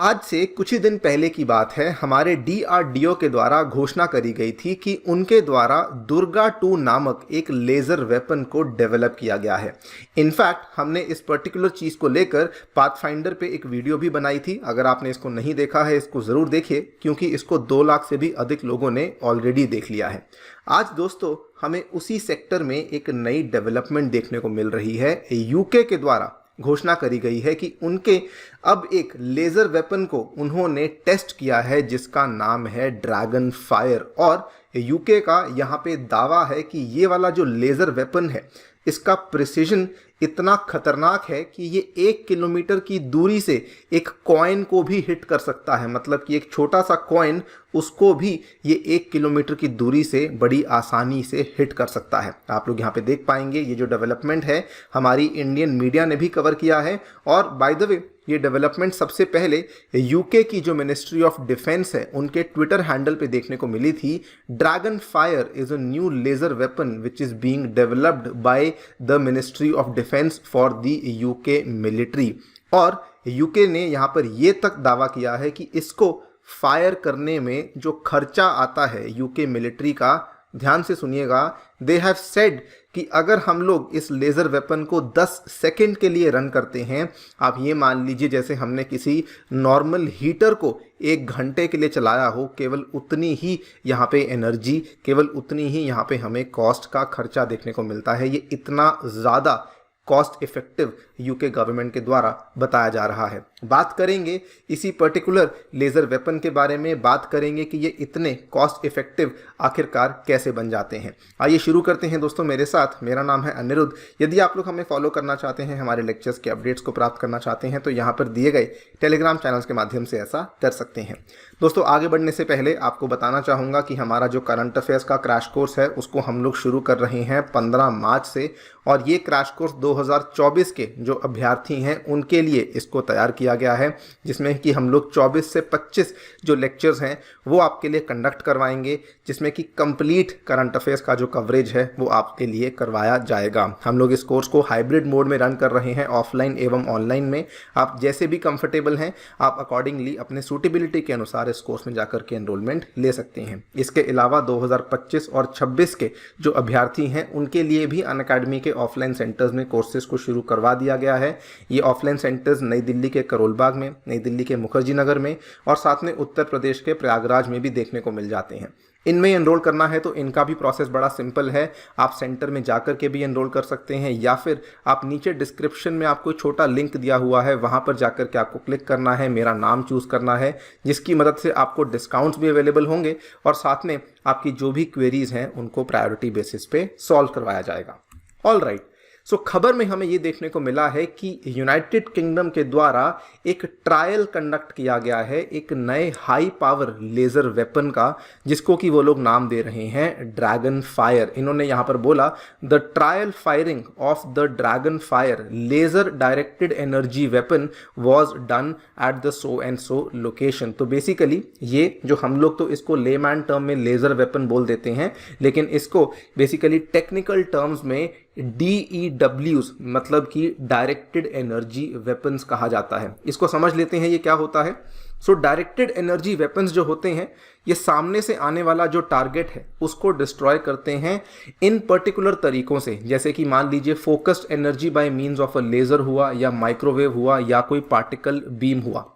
आज से कुछ ही दिन पहले की बात है। हमारे डीआरडीओ के द्वारा घोषणा करी गई थी कि उनके द्वारा दुर्गा 2 नामक एक लेज़र वेपन को डेवलप किया गया है। इनफैक्ट हमने इस पर्टिकुलर चीज़ को लेकर पाथफाइंडर पे एक वीडियो भी बनाई थी। अगर आपने इसको नहीं देखा है, इसको ज़रूर देखिए, क्योंकि इसको 2 लाख से भी अधिक लोगों ने ऑलरेडी देख लिया है। आज दोस्तों हमें उसी सेक्टर में एक नई डेवलपमेंट देखने को मिल रही है। यूके के द्वारा घोषणा करी गई है कि उनके अब एक लेज़र वेपन को उन्होंने टेस्ट किया है जिसका नाम है ड्रैगन फायर। और यूके का यहाँ पे दावा है कि ये वाला जो लेज़र वेपन है इसका प्रिसीजन इतना खतरनाक है कि ये 1 किलोमीटर की दूरी से एक कॉइन को भी हिट कर सकता है। मतलब कि एक छोटा सा कॉइन, उसको भी ये 1 किलोमीटर की दूरी से बड़ी आसानी से हिट कर सकता है। आप लोग यहाँ पे देख पाएंगे ये जो डेवलपमेंट है हमारी इंडियन मीडिया ने भी कवर किया है। और बाय द वे ये डेवलपमेंट सबसे पहले यूके की जो मिनिस्ट्री ऑफ डिफेंस है उनके ट्विटर हैंडल पे देखने को मिली थी। Dragon Fire is a new laser weapon which is being developed by the ministry of defence for the UK military. और यूके ने यहाँ पर ये तक दावा किया है कि इसको फायर करने में जो खर्चा आता है यूके मिलिट्री का, ध्यान से सुनिएगा, दे हैव सेड कि अगर हम लोग इस लेज़र वेपन को 10 सेकेंड के लिए रन करते हैं, आप ये मान लीजिए जैसे हमने किसी नॉर्मल हीटर को 1 घंटे के लिए चलाया हो, केवल उतनी ही यहाँ पे एनर्जी, केवल उतनी ही यहाँ पे हमें कॉस्ट का खर्चा देखने को मिलता है। ये इतना ज़्यादा कॉस्ट इफेक्टिव यूके गवर्नमेंट के द्वारा बताया जा रहा है। बात करेंगे इसी पर्टिकुलर लेज़र वेपन के बारे में, बात करेंगे कि ये इतने कॉस्ट इफेक्टिव आखिरकार कैसे बन जाते हैं। आइए शुरू करते हैं दोस्तों मेरे साथ। मेरा नाम है अनिरुद्ध। यदि आप लोग हमें फॉलो करना चाहते हैं, हमारे लेक्चर्स के अपडेट्स को प्राप्त करना चाहते हैं, तो यहाँ पर दिए गए टेलीग्राम चैनल्स के माध्यम से ऐसा कर सकते हैं। दोस्तों आगे बढ़ने से पहले आपको बताना चाहूँगा कि हमारा जो करंट अफेयर्स का क्रैश कोर्स है उसको हम लोग शुरू कर रहे हैं 15 मार्च से। और ये क्रैश कोर्स 2024 के जो अभ्यर्थी हैं उनके लिए इसको तैयार किया गया है, जिसमें कि हम लोग 24 से 25 जो लेक्चर्स हैं वो आपके लिए कंडक्ट करवाएंगे, जिसमें कि कंप्लीट करंट अफेयर्स का जो कवरेज है वो आपके लिए करवाया जाएगा। हम लोग इस कोर्स को हाइब्रिड मोड में रन कर रहे हैं, ऑफलाइन एवं ऑनलाइन में। आप जैसे भी कंफर्टेबल हैं आप अकॉर्डिंगली अपने सूटेबिलिटी के अनुसार इस कोर्स में जाकर के एनरोलमेंट ले सकते हैं। इसके अलावा 2025 और 26 के जो अभ्यर्थी हैं उनके लिए भी अनअकैडमी के ऑफलाइन सेंटर्स में कोर्सेज को शुरू करवा दिया गया है। ये ऑफलाइन सेंटर्स नई दिल्ली के करोल बाग में, नई दिल्ली के मुखर्जी नगर में और साथ में उत्तर प्रदेश के प्रयागराज में भी देखने को मिल जाते हैं। इनमें एनरोल करना है तो इनका भी प्रोसेस बड़ा सिंपल है। आप सेंटर में जाकर के भी एनरोल कर सकते हैं, या फिर आप नीचे डिस्क्रिप्शन में आपको छोटा लिंक दिया हुआ है, वहां पर जाकर के आपको क्लिक करना है, मेरा नाम चूज करना है, जिसकी मदद से आपको डिस्काउंट्स भी अवेलेबल होंगे और साथ में आपकी जो भी क्वेरीज हैं उनको प्रायोरिटी बेसिस पे सॉल्व करवाया जाएगा। ऑल राइट, सो खबर में हमें ये देखने को मिला है कि यूनाइटेड किंगडम के द्वारा एक ट्रायल कंडक्ट किया गया है एक नए हाई पावर लेज़र वेपन का, जिसको कि वो लोग नाम दे रहे हैं ड्रैगन फायर। इन्होंने यहाँ पर बोला the trial firing of the dragon fire laser directed energy weapon was done at the so and so location. तो बेसिकली ये जो हम लोग तो इसको लेमैन टर्म में लेज़र वेपन बोल देते हैं, लेकिन इसको बेसिकली टेक्निकल टर्म्स में DEWs मतलब कि डायरेक्टेड एनर्जी वेपन्स कहा जाता है। इसको समझ लेते हैं ये क्या होता है। सो डायरेक्टेड एनर्जी वेपन्स जो होते हैं ये सामने से आने वाला जो टारगेट है उसको डिस्ट्रॉय करते हैं इन पर्टिकुलर तरीकों से, जैसे कि मान लीजिए focused energy by means of a laser हुआ, या माइक्रोवेव हुआ, या कोई पार्टिकल बीम हुआ।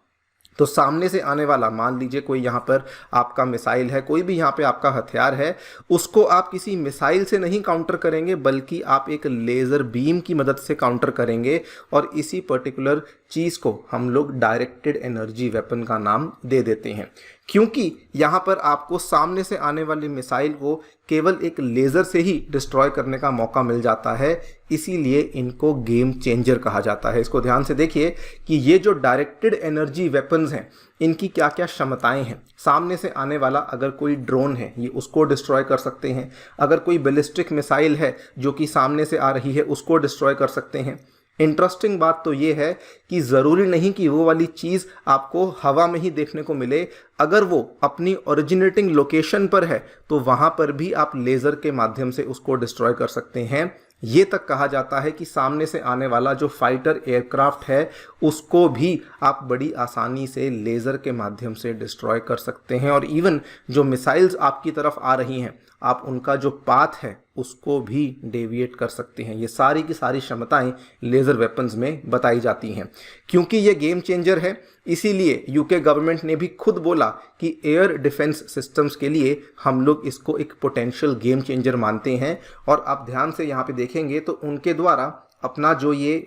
तो सामने से आने वाला, मान लीजिए कोई यहाँ पर आपका मिसाइल है, कोई भी यहाँ पे आपका हथियार है, उसको आप किसी मिसाइल से नहीं काउंटर करेंगे बल्कि आप एक लेज़र बीम की मदद से काउंटर करेंगे। और इसी पर्टिकुलर चीज़ को हम लोग डायरेक्टेड एनर्जी वेपन का नाम दे देते हैं, क्योंकि यहाँ पर आपको सामने से आने वाली मिसाइल को केवल एक लेज़र से ही डिस्ट्रॉय करने का मौका मिल जाता है, इसीलिए इनको गेम चेंजर कहा जाता है। इसको ध्यान से देखिए कि ये जो डायरेक्टेड एनर्जी वेपन्स हैं इनकी क्या क्या क्षमताएं हैं। सामने से आने वाला अगर कोई ड्रोन है ये उसको डिस्ट्रॉय कर सकते हैं, अगर कोई बैलिस्टिक मिसाइल है जो कि सामने से आ रही है उसको डिस्ट्रॉय कर सकते हैं। इंटरेस्टिंग बात तो ये है कि ज़रूरी नहीं कि वो वाली चीज़ आपको हवा में ही देखने को मिले, अगर वो अपनी ओरिजिनेटिंग लोकेशन पर है तो वहाँ पर भी आप लेज़र के माध्यम से उसको डिस्ट्रॉय कर सकते हैं। ये तक कहा जाता है कि सामने से आने वाला जो फाइटर एयरक्राफ्ट है उसको भी आप बड़ी आसानी से लेज़र के माध्यम से डिस्ट्रॉय कर सकते हैं, और इवन जो मिसाइल्स आपकी तरफ आ रही हैं आप उनका जो पाथ है उसको भी डेविएट कर सकते हैं। ये सारी की सारी क्षमताएं लेज़र वेपन्स में बताई जाती हैं। क्योंकि ये गेम चेंजर है इसीलिए यूके गवर्नमेंट ने भी खुद बोला कि एयर डिफेंस सिस्टम्स के लिए हम लोग इसको एक पोटेंशियल गेम चेंजर मानते हैं। और आप ध्यान से यहाँ पे देखेंगे तो उनके द्वारा अपना जो ये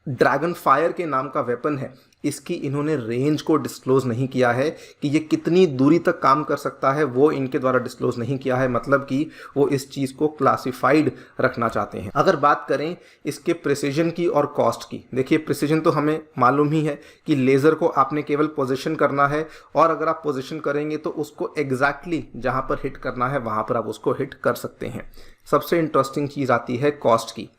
ड्रैगन फायर के नाम का वेपन है इसकी इन्होंने रेंज को डिस्क्लोज नहीं किया है कि ये कितनी दूरी तक काम कर सकता है, वो इनके द्वारा डिस्क्लोज नहीं किया है। मतलब कि वो इस चीज़ को क्लासिफाइड रखना चाहते हैं। अगर बात करें इसके प्रिसीजन की और कॉस्ट की, देखिए प्रिसीजन तो हमें मालूम ही है कि लेज़र को आपने केवल पोजीशन करना है, और अगर आप पोजीशन करेंगे तो उसको एग्जैक्टली जहाँ पर हिट करना है वहाँ पर आप उसको हिट कर सकते हैं। सबसे इंटरेस्टिंग चीज़ आती है कॉस्ट की।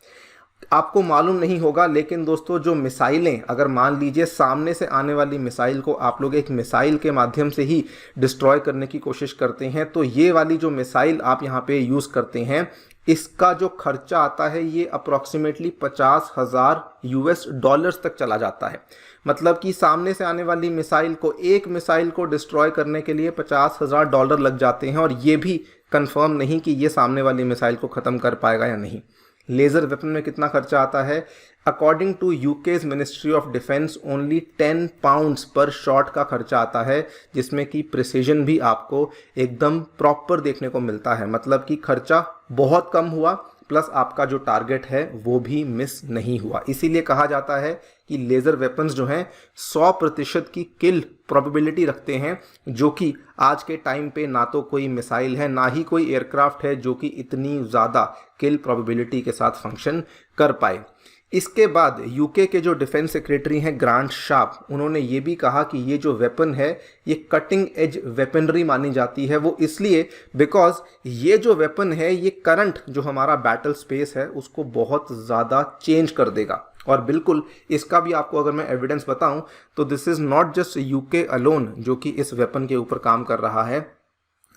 आपको मालूम नहीं होगा लेकिन दोस्तों जो मिसाइलें, अगर मान लीजिए सामने से आने वाली मिसाइल को आप लोग एक मिसाइल के माध्यम से ही डिस्ट्रॉय करने की कोशिश करते हैं, तो ये वाली जो मिसाइल आप यहाँ पे यूज़ करते हैं इसका जो खर्चा आता है ये अप्रॉक्सीमेटली $50,000 तक चला जाता है। मतलब कि सामने से आने वाली मिसाइल को, एक मिसाइल को डिस्ट्रॉय करने के लिए $50,000 लग जाते हैं, और ये भी कंफर्म नहीं कि ये सामने वाली मिसाइल को ख़त्म कर पाएगा या नहीं। लेज़र वेपन में कितना खर्चा आता है? According to UK's ministry of defence only 10 pounds per shot का खर्चा आता है, जिसमें कि प्रिसीजन भी आपको एकदम प्रॉपर देखने को मिलता है। मतलब कि खर्चा बहुत कम हुआ प्लस आपका जो टारगेट है वो भी मिस नहीं हुआ। इसीलिए कहा जाता है कि लेज़र वेपन्स जो हैं 100% की किल प्रोबेबिलिटी रखते हैं, जो कि आज के टाइम पे ना तो कोई मिसाइल है ना ही कोई एयरक्राफ्ट है जो कि इतनी ज़्यादा किल प्रोबेबिलिटी के साथ फंक्शन कर पाए। इसके बाद यूके के जो डिफेंस सेक्रेटरी हैं ग्रांट शार्प, उन्होंने ये भी कहा कि ये जो वेपन है ये कटिंग एज वेपनरी मानी जाती है। वो इसलिए बिकॉज ये जो वेपन है ये करंट जो हमारा बैटल स्पेस है उसको बहुत ज़्यादा चेंज कर देगा। और बिल्कुल इसका भी आपको अगर मैं एविडेंस बताऊं तो this is not just UK alone जो कि इस वेपन के ऊपर काम कर रहा है।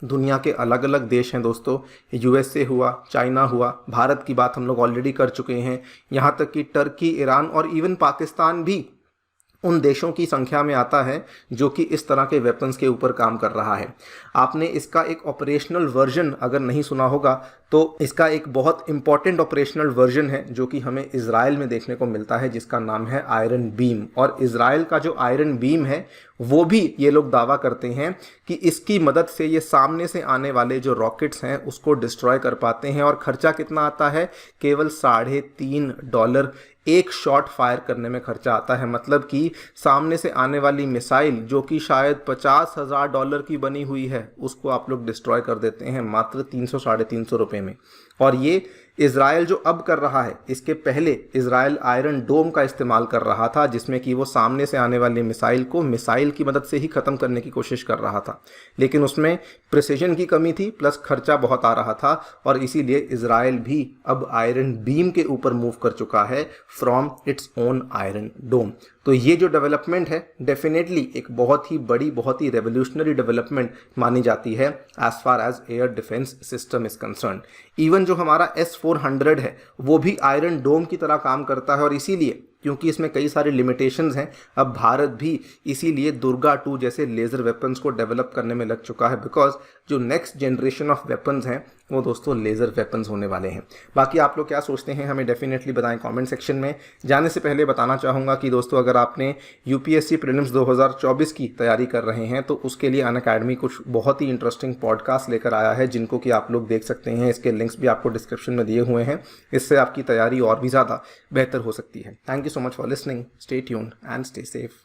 दुनिया के अलग अलग देश हैं दोस्तों, यूएसए हुआ, चाइना हुआ, भारत की बात हम लोग ऑलरेडी कर चुके हैं, यहाँ तक कि टर्की, ईरान और इवन पाकिस्तान भी उन देशों की संख्या में आता है जो कि इस तरह के वेपन्स के ऊपर काम कर रहा है। आपने इसका एक ऑपरेशनल वर्जन अगर नहीं सुना होगा तो इसका एक बहुत इंपॉर्टेंट ऑपरेशनल वर्जन है जो कि हमें इजराइल में देखने को मिलता है, जिसका नाम है आयरन बीम। और इजराइल का जो आयरन बीम है वो भी ये लोग दावा करते हैं कि इसकी मदद से ये सामने से आने वाले जो रॉकेट्स हैं उसको डिस्ट्रॉय कर पाते हैं। और खर्चा कितना आता है? केवल $3.5 एक शॉट फायर करने में खर्चा आता है। मतलब कि सामने से आने वाली मिसाइल जो कि शायद $50,000 की बनी हुई है उसको आप लोग डिस्ट्रॉय कर देते हैं मात्र 300-350 रुपये में। और ये इजराइल जो अब कर रहा है, इसके पहले इजराइल आयरन डोम का इस्तेमाल कर रहा था जिसमें कि वो सामने से आने वाली मिसाइल को मिसाइल की मदद से ही ख़त्म करने की कोशिश कर रहा था, लेकिन उसमें प्रिसीजन की कमी थी प्लस खर्चा बहुत आ रहा था। और इसीलिए इजराइल भी अब आयरन बीम के ऊपर मूव कर चुका है फ्रॉम इट्स ओन आयरन डोम। तो ये जो डेवलपमेंट है डेफिनेटली एक बहुत ही बड़ी, बहुत ही रेवोल्यूशनरी डेवलपमेंट मानी जाती है as far as air defence system is concern. Even जो हमारा S-400 है वो भी आयरन डोम की तरह काम करता है, और इसीलिए क्योंकि इसमें कई सारे लिमिटेशंस हैं अब भारत भी इसीलिए दुर्गा 2 जैसे लेज़र वेपन्स को डेवलप करने में लग चुका है, बिकॉज जो नेक्स्ट जनरेशन ऑफ वेपन्स हैं वो दोस्तों लेज़र वेपन्स होने वाले हैं। बाकी आप लोग क्या सोचते हैं हमें डेफिनेटली बताएं कमेंट सेक्शन में। जाने से पहले बताना चाहूँगा कि दोस्तों अगर आपने यूपीएससी प्रीलिम्स 2024 की तैयारी कर रहे हैं तो उसके लिए अनअकैडमी कुछ बहुत ही इंटरेस्टिंग पॉडकास्ट लेकर आया है जिनको कि आप लोग देख सकते हैं। इसके लिंक्स भी आपको डिस्क्रिप्शन में दिए हुए हैं, इससे आपकी तैयारी और भी ज़्यादा बेहतर हो सकती है। Thank you so much for listening. Stay tuned and stay safe.